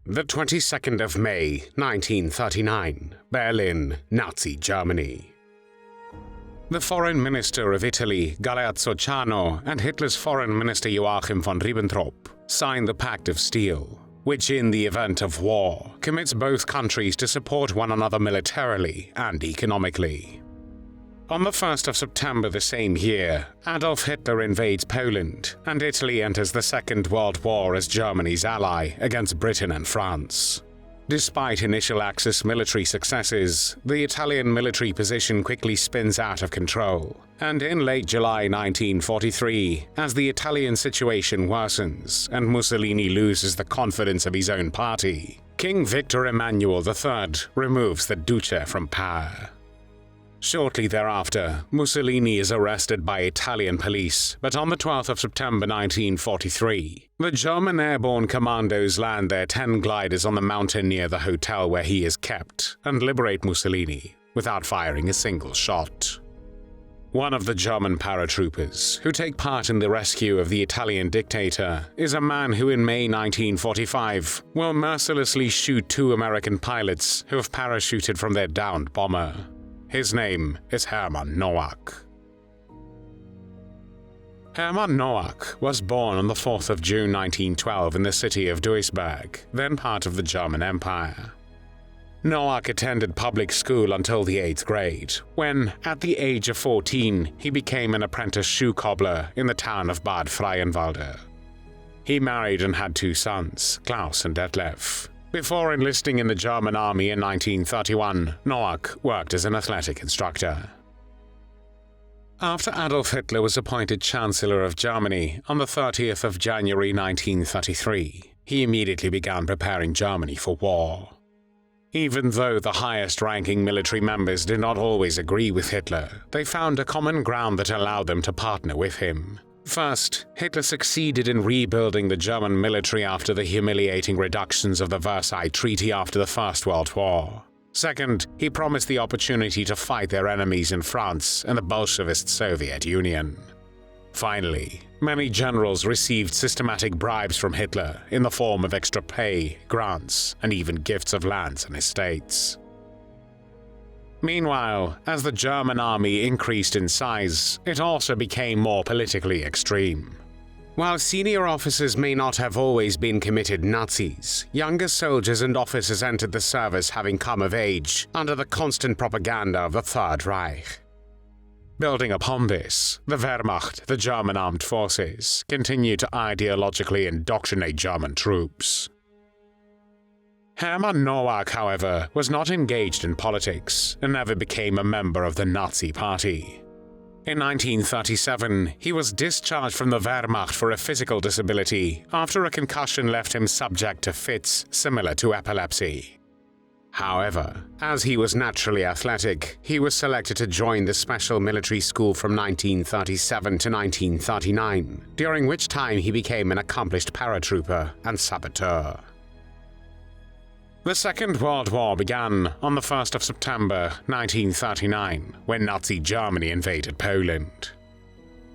The 22nd of May, 1939, Berlin, Nazi Germany. The Foreign Minister of Italy, Galeazzo Ciano, and Hitler's Foreign Minister Joachim von Ribbentrop signed the Pact of Steel, which in the event of war commits both countries to support one another militarily and economically. On the 1st of September the same year, Adolf Hitler invades Poland, and Italy enters the Second World War as Germany's ally against Britain and France. Despite initial Axis military successes, the Italian military position quickly spins out of control, and in late July 1943, as the Italian situation worsens and Mussolini loses the confidence of his own party, King Victor Emmanuel III removes the Duce from power. Shortly thereafter, Mussolini is arrested by Italian police, but on the 12th of September 1943, the German airborne commandos land their 10 gliders on the mountain near the hotel where he is kept and liberate Mussolini without firing a single shot. One of the German paratroopers who take part in the rescue of the Italian dictator is a man who in May 1945 will mercilessly shoot 2 American pilots who have parachuted from their downed bomber. His name is Hermann Noack. Hermann Noack was born on the 4th of June 1912 in the city of Duisburg, then part of the German Empire. Noack attended public school until the 8th grade, when, at the age of 14, he became an apprentice shoe cobbler in the town of Bad Freienwalde. He married and had 2 sons, Klaus and Detlef. Before enlisting in the German army in 1931, Noack worked as an athletic instructor. After Adolf Hitler was appointed Chancellor of Germany on the 30th of January 1933, he immediately began preparing Germany for war. Even though the highest-ranking military members did not always agree with Hitler, they found a common ground that allowed them to partner with him. First, Hitler succeeded in rebuilding the German military after the humiliating reductions of the Versailles Treaty after the First World War. Second, he promised the opportunity to fight their enemies in France and the Bolshevist Soviet Union. Finally, many generals received systematic bribes from Hitler in the form of extra pay, grants, and even gifts of lands and estates. Meanwhile, as the German army increased in size, it also became more politically extreme. While senior officers may not have always been committed Nazis, younger soldiers and officers entered the service having come of age under the constant propaganda of the Third Reich. Building upon this, the Wehrmacht, the German armed forces, continued to ideologically indoctrinate German troops. Hermann Noack, however, was not engaged in politics and never became a member of the Nazi Party. In 1937, he was discharged from the Wehrmacht for a physical disability after a concussion left him subject to fits similar to epilepsy. However, as he was naturally athletic, he was selected to join the Special Military School from 1937 to 1939, during which time he became an accomplished paratrooper and saboteur. The Second World War began on the 1st of September 1939, when Nazi Germany invaded Poland.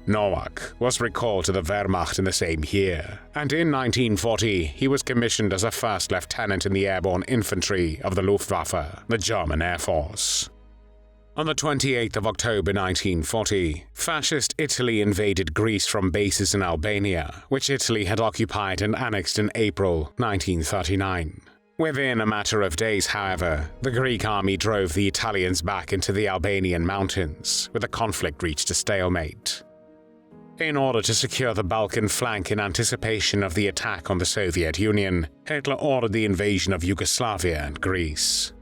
Noack was recalled to the Wehrmacht in the same year, and in 1940 he was commissioned as a first lieutenant in the airborne infantry of the Luftwaffe, the German Air Force. On the 28th of October 1940, Fascist Italy invaded Greece from bases in Albania, which Italy had occupied and annexed in April 1939. Within a matter of days, however, the Greek army drove the Italians back into the Albanian mountains, where the conflict reached a stalemate. In order to secure the Balkan flank in anticipation of the attack on the Soviet Union, Hitler ordered the invasion of Yugoslavia and Greece.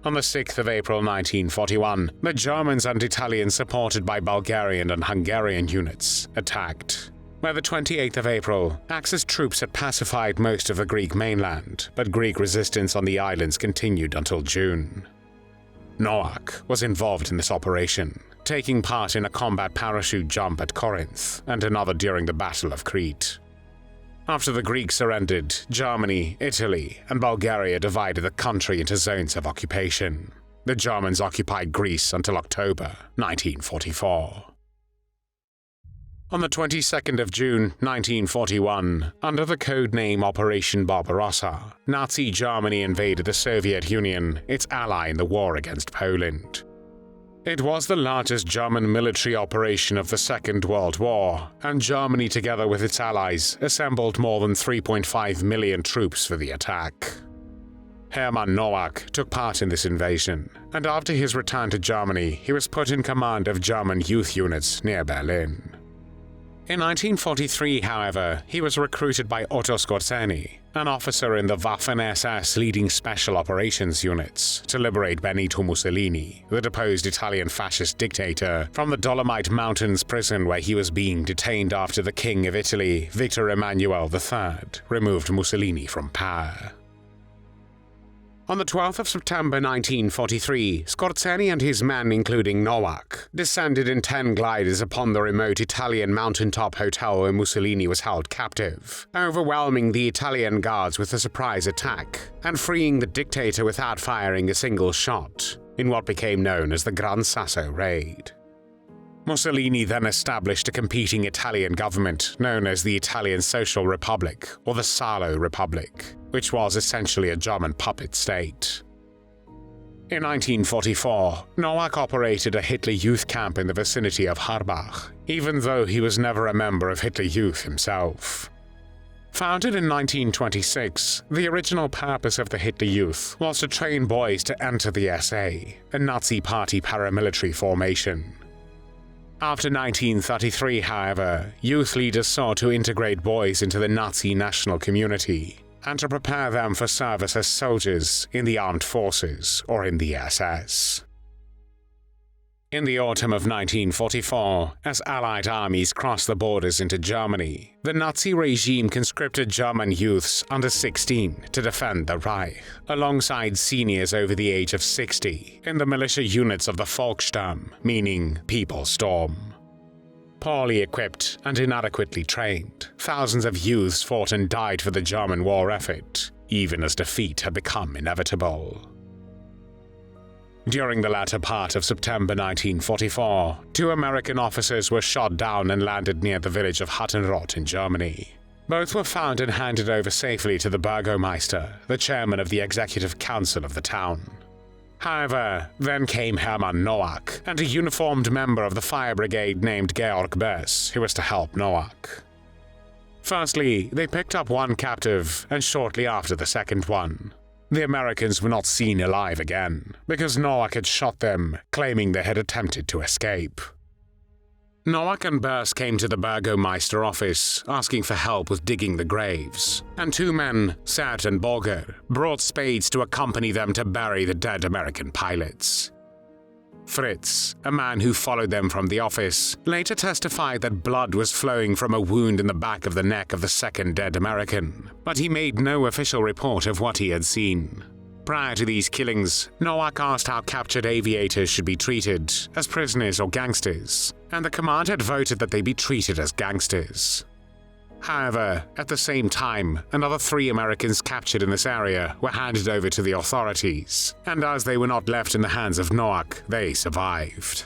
On the 6th of April 1941, the Germans and Italians, supported by Bulgarian and Hungarian units, attacked. By the 28th of April, Axis troops had pacified most of the Greek mainland, but Greek resistance on the islands continued until June. Noack was involved in this operation, taking part in a combat parachute jump at Corinth and another during the Battle of Crete. After the Greeks surrendered, Germany, Italy, and Bulgaria divided the country into zones of occupation. The Germans occupied Greece until October 1944. On the 22nd of June 1941, under the codename Operation Barbarossa, Nazi Germany invaded the Soviet Union, its ally in the war against Poland. It was the largest German military operation of the Second World War, and Germany, together with its allies, assembled more than 3.5 million troops for the attack. Hermann Noack took part in this invasion, and after his return to Germany, he was put in command of German youth units near Berlin. In 1943, however, he was recruited by Otto Skorzeny, an officer in the Waffen-SS leading special operations units, to liberate Benito Mussolini, the deposed Italian fascist dictator, from the Dolomite Mountains prison where he was being detained after the King of Italy, Victor Emmanuel III, removed Mussolini from power. On the 12th of September 1943, Skorzeny and his men, including Noack, descended in 10 gliders upon the remote Italian mountaintop hotel where Mussolini was held captive, overwhelming the Italian guards with a surprise attack, and freeing the dictator without firing a single shot, in what became known as the Gran Sasso raid. Mussolini then established a competing Italian government known as the Italian Social Republic, or the Salo Republic, which was essentially a German puppet state. In 1944, Noack operated a Hitler Youth camp in the vicinity of Harbach, even though he was never a member of Hitler Youth himself. Founded in 1926, the original purpose of the Hitler Youth was to train boys to enter the SA, a Nazi Party paramilitary formation. After 1933, however, youth leaders sought to integrate boys into the Nazi national community and to prepare them for service as soldiers in the armed forces or in the SS. In the autumn of 1944, as Allied armies crossed the borders into Germany, the Nazi regime conscripted German youths under 16 to defend the Reich, alongside seniors over the age of 60, in the militia units of the Volkssturm, meaning People's Storm. Poorly equipped and inadequately trained, thousands of youths fought and died for the German war effort, even as defeat had become inevitable. During the latter part of September 1944, 2 American officers were shot down and landed near the village of Hattenrod in Germany. Both were found and handed over safely to the Burgomeister, the chairman of the executive council of the town. However, then came Hermann Noack and a uniformed member of the fire brigade named Georg Bess, who was to help Noack. Firstly, they picked up one captive, and shortly after the second one. The Americans were not seen alive again, because Noack had shot them, claiming they had attempted to escape. Noack and Bess came to the Burgomeister office, asking for help with digging the graves, and 2 men, Sert and Borger, brought spades to accompany them to bury the dead American pilots. Fritz, a man who followed them from the office, later testified that blood was flowing from a wound in the back of the neck of the second dead American, but he made no official report of what he had seen. Prior to these killings, Noack asked how captured aviators should be treated, as prisoners or gangsters, and the command had voted that they be treated as gangsters. However, at the same time, another 3 Americans captured in this area were handed over to the authorities, and as they were not left in the hands of Noack, they survived.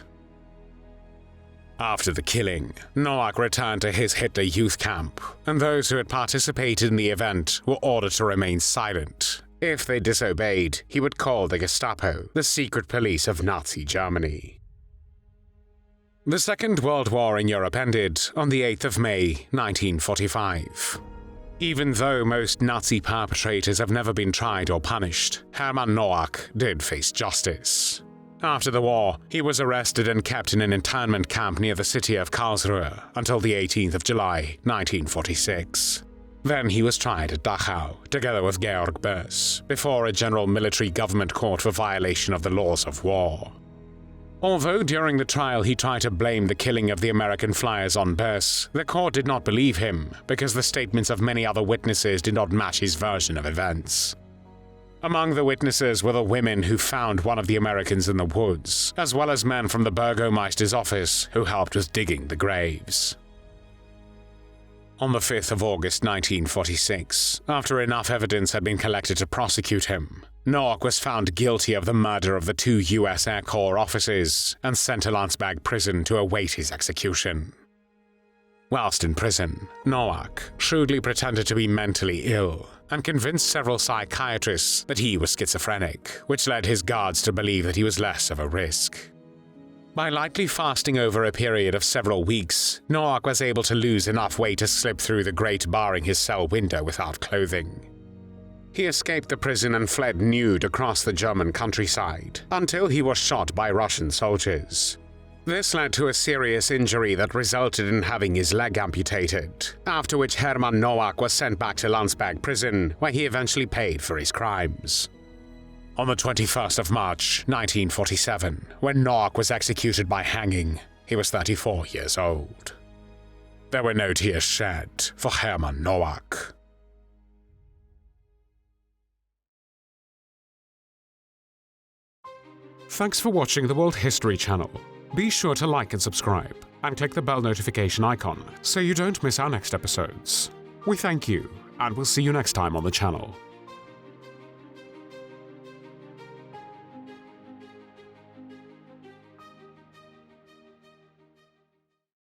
After the killing, Noack returned to his Hitler Youth camp, and those who had participated in the event were ordered to remain silent. If they disobeyed, he would call the Gestapo, the secret police of Nazi Germany. The Second World War in Europe ended on the 8th of May, 1945. Even though most Nazi perpetrators have never been tried or punished, Hermann Noack did face justice. After the war, he was arrested and kept in an internment camp near the city of Karlsruhe until the 18th of July, 1946. Then he was tried at Dachau, together with Georg Bess, before a general military government court for violation of the laws of war. Although during the trial he tried to blame the killing of the American flyers on Bess, the court did not believe him because the statements of many other witnesses did not match his version of events. Among the witnesses were the women who found one of the Americans in the woods, as well as men from the Burgomeister's office who helped with digging the graves. On the 5th of August 1946, after enough evidence had been collected to prosecute him, Noack was found guilty of the murder of the 2 U.S. Air Corps officers and sent to Landsberg prison to await his execution. Whilst in prison, Noack shrewdly pretended to be mentally ill and convinced several psychiatrists that he was schizophrenic, which led his guards to believe that he was less of a risk. By lightly fasting over a period of several weeks, Noack was able to lose enough weight to slip through the grate barring his cell window without clothing. He escaped the prison and fled nude across the German countryside until he was shot by Russian soldiers. This led to a serious injury that resulted in having his leg amputated, after which Hermann Noack was sent back to Landsberg prison, where he eventually paid for his crimes. On the 21st of March, 1947, when Noack was executed by hanging, he was 34 years old. There were no tears shed for Hermann Noack. Thanks for watching the World History Channel. Be sure to like and subscribe, and click the bell notification icon so you don't miss our next episodes. We thank you, and we'll see you next time on the channel.